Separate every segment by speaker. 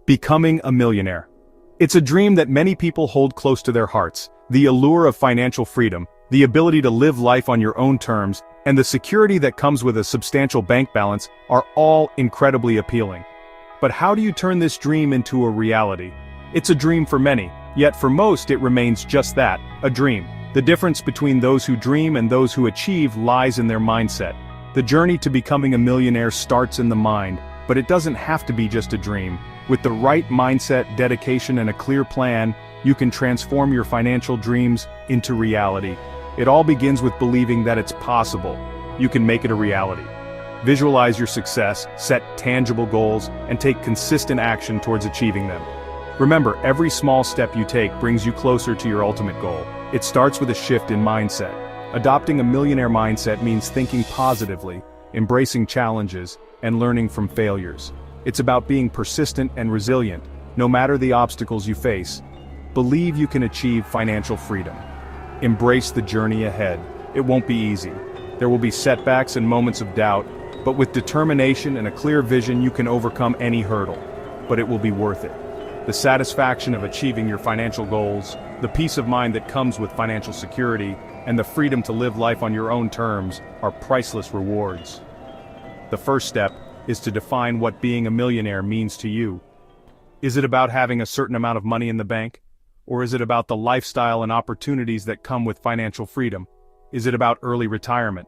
Speaker 1: Becoming a millionaire. It's a dream that many people hold close to their hearts. The allure of financial freedom, the ability to live life on your own terms, and the security that comes with a substantial bank balance are all incredibly appealing. But how do you turn this dream into a reality? It's a dream for many, yet for most it remains just that, a dream. The difference between those who dream and those who achieve lies in their mindset. The journey to becoming a millionaire starts in the mind, but it doesn't have to be just a dream. With the right mindset, dedication, and a clear plan, you can transform your financial dreams into reality. It all begins with believing that it's possible. You can make it a reality. Visualize your success, set tangible goals, and take consistent action towards achieving them. Remember, every small step you take brings you closer to your ultimate goal. It starts with a shift in mindset. Adopting a millionaire mindset means thinking positively, embracing challenges, and learning from failures. It's about being persistent and resilient, no matter the obstacles you face. Believe you can achieve financial freedom. Embrace the journey ahead. It won't be easy. There will be setbacks and moments of doubt, but with determination and a clear vision you can overcome any hurdle. But it will be worth it. The satisfaction of achieving your financial goals, the peace of mind that comes with financial security, and the freedom to live life on your own terms are priceless rewards. The first step is to define what being a millionaire means to you. Is it about having a certain amount of money in the bank? Or is it about the lifestyle and opportunities that come with financial freedom? Is it about early retirement?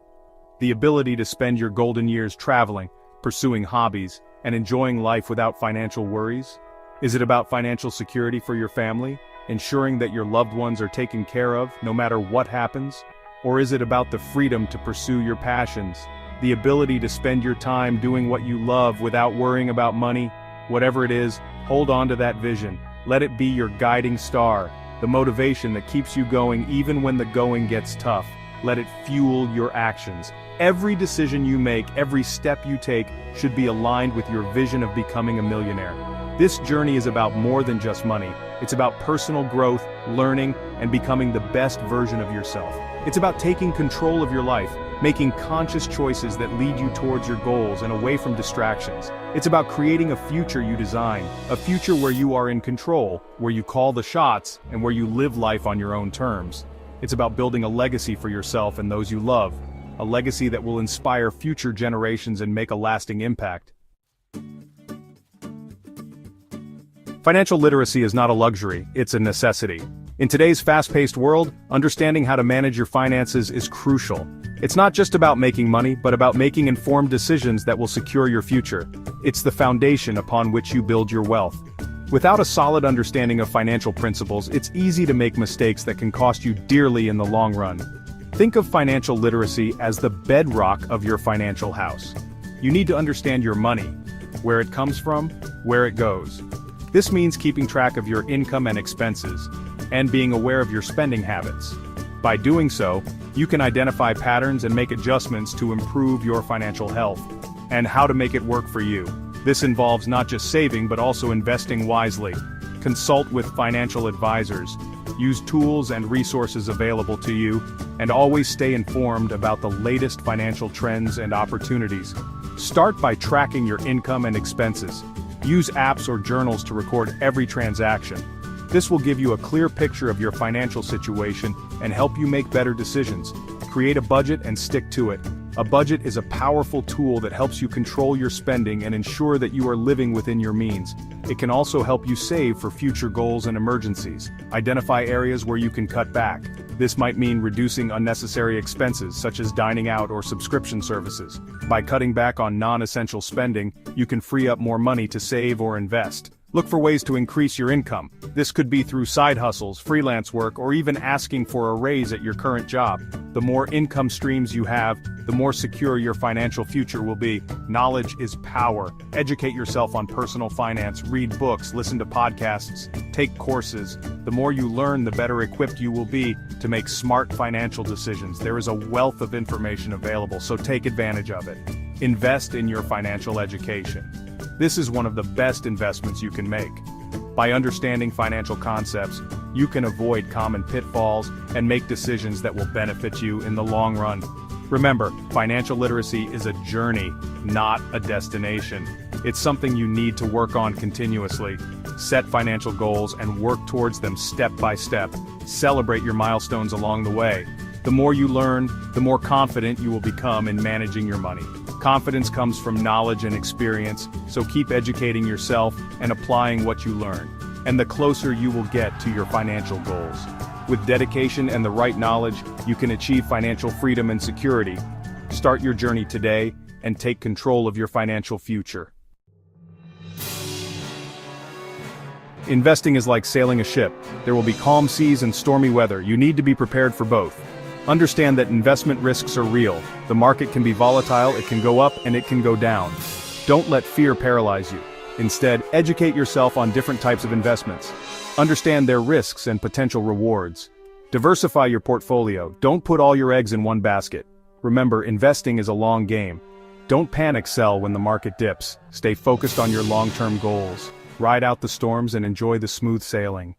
Speaker 1: The ability to spend your golden years traveling, pursuing hobbies, and enjoying life without financial worries? Is it about financial security for your family, ensuring that your loved ones are taken care of no matter what happens? Or is it about the freedom to pursue your passions, the ability to spend your time doing what you love without worrying about money? Whatever it is, hold on to that vision. Let it be your guiding star, the motivation that keeps you going even when the going gets tough. Let it fuel your actions. Every decision you make, every step you take, should be aligned with your vision of becoming a millionaire. This journey is about more than just money. It's about personal growth, learning, and becoming the best version of yourself. It's about taking control of your life, making conscious choices that lead you towards your goals and away from distractions. It's about creating a future you design, a future where you are in control, where you call the shots, and where you live life on your own terms. It's about building a legacy for yourself and those you love, a legacy that will inspire future generations and make a lasting impact. Financial literacy is not a luxury, it's a necessity. In today's fast-paced world, understanding how to manage your finances is crucial. It's not just about making money, but about making informed decisions that will secure your future. It's the foundation upon which you build your wealth. Without a solid understanding of financial principles, it's easy to make mistakes that can cost you dearly in the long run. Think of financial literacy as the bedrock of your financial house. You need to understand your money, where it comes from, where it goes. This means keeping track of your income and expenses, and being aware of your spending habits. By doing so, you can identify patterns and make adjustments to improve your financial health, and how to make it work for you. This involves not just saving but also investing wisely. Consult with financial advisors, use tools and resources available to you, and always stay informed about the latest financial trends and opportunities. Start by tracking your income and expenses. Use apps or journals to record every transaction. This will give you a clear picture of your financial situation and help you make better decisions. Create a budget and stick to it. A budget is a powerful tool that helps you control your spending and ensure that you are living within your means. It can also help you save for future goals and emergencies. Identify areas where you can cut back. This might mean reducing unnecessary expenses such as dining out or subscription services. By cutting back on non-essential spending, you can free up more money to save or invest. Look for ways to increase your income. This could be through side hustles, freelance work, or even asking for a raise at your current job. The more income streams you have, the more secure your financial future will be. Knowledge is power. Educate yourself on personal finance, read books, listen to podcasts, take courses. The more you learn, the better equipped you will be to make smart financial decisions. There is a wealth of information available, so take advantage of it. Invest in your financial education. This is one of the best investments you can make. By understanding financial concepts, you can avoid common pitfalls and make decisions that will benefit you in the long run. Remember, financial literacy is a journey, not a destination. It's something you need to work on continuously. Set financial goals and work towards them step by step. Celebrate your milestones along the way. The more you learn, the more confident you will become in managing your money. Confidence comes from knowledge and experience, so keep educating yourself and applying what you learn. And the closer you will get to your financial goals. With dedication and the right knowledge, you can achieve financial freedom and security. Start your journey today and take control of your financial future. Investing is like sailing a ship. There will be calm seas and stormy weather. You need to be prepared for both. Understand that investment risks are real. The market can be volatile, it can go up and it can go down. Don't let fear paralyze you. Instead, educate yourself on different types of investments. Understand their risks and potential rewards. Diversify your portfolio. Don't put all your eggs in one basket. Remember, investing is a long game. Don't panic sell when the market dips. Stay focused on your long-term goals. Ride out the storms and enjoy the smooth sailing.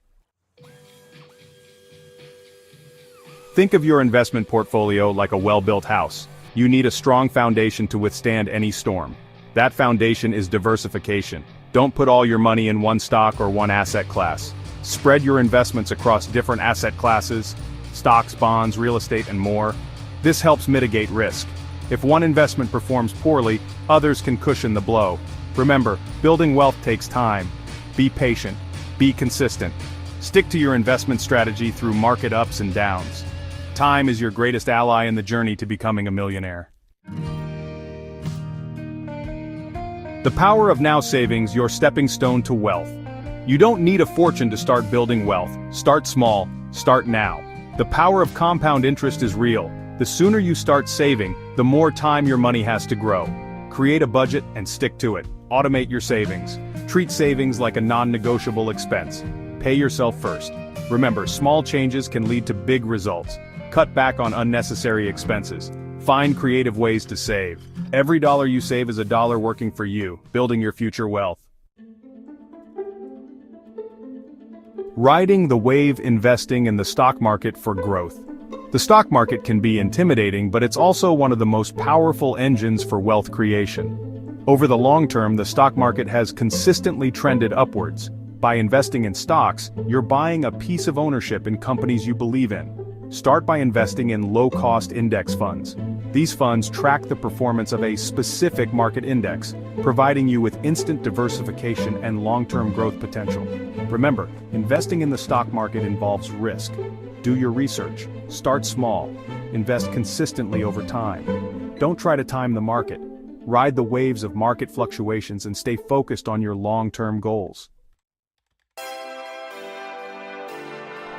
Speaker 1: Think of your investment portfolio like a well-built house. You need a strong foundation to withstand any storm. That foundation is diversification. Don't put all your money in one stock or one asset class. Spread your investments across different asset classes, stocks, bonds, real estate, and more. This helps mitigate risk. If one investment performs poorly, others can cushion the blow. Remember, building wealth takes time. Be patient. Be consistent. Stick to your investment strategy through market ups and downs. Time is your greatest ally in the journey to becoming a millionaire. The power of now savings, your stepping stone to wealth. You don't need a fortune to start building wealth. Start small. Start now. The power of compound interest is real. The sooner you start saving, the more time your money has to grow. Create a budget and stick to it. Automate your savings. Treat savings like a non-negotiable expense. Pay yourself first. Remember, small changes can lead to big results. Cut back on unnecessary expenses. Find creative ways to save. Every dollar you save is a dollar working for you, building your future wealth. Riding the wave, investing in the stock market for growth. The stock market can be intimidating, but it's also one of the most powerful engines for wealth creation. Over the long term, the stock market has consistently trended upwards. By investing in stocks, you're buying a piece of ownership in companies you believe in. Start by investing in low-cost index funds. These funds track the performance of a specific market index, providing you with instant diversification and long-term growth potential. Remember, investing in the stock market involves risk. Do your research. Start small. Invest consistently over time. Don't try to time the market. Ride the waves of market fluctuations and stay focused on your long-term goals.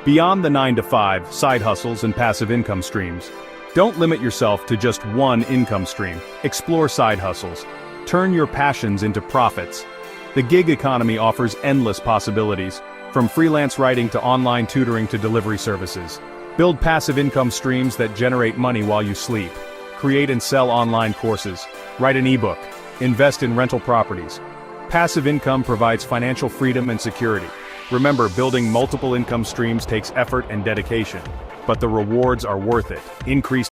Speaker 1: Beyond the 9-to-5, side hustles and passive income streams. Don't limit yourself to just one income stream. Explore side hustles. Turn your passions into profits. The gig economy offers endless possibilities, from freelance writing to online tutoring to delivery services. Build passive income streams that generate money while you sleep. Create and sell online courses. Write an ebook. Invest in rental properties. Passive income provides financial freedom and security. Remember, building multiple income streams takes effort and dedication, but the rewards are worth it. Increase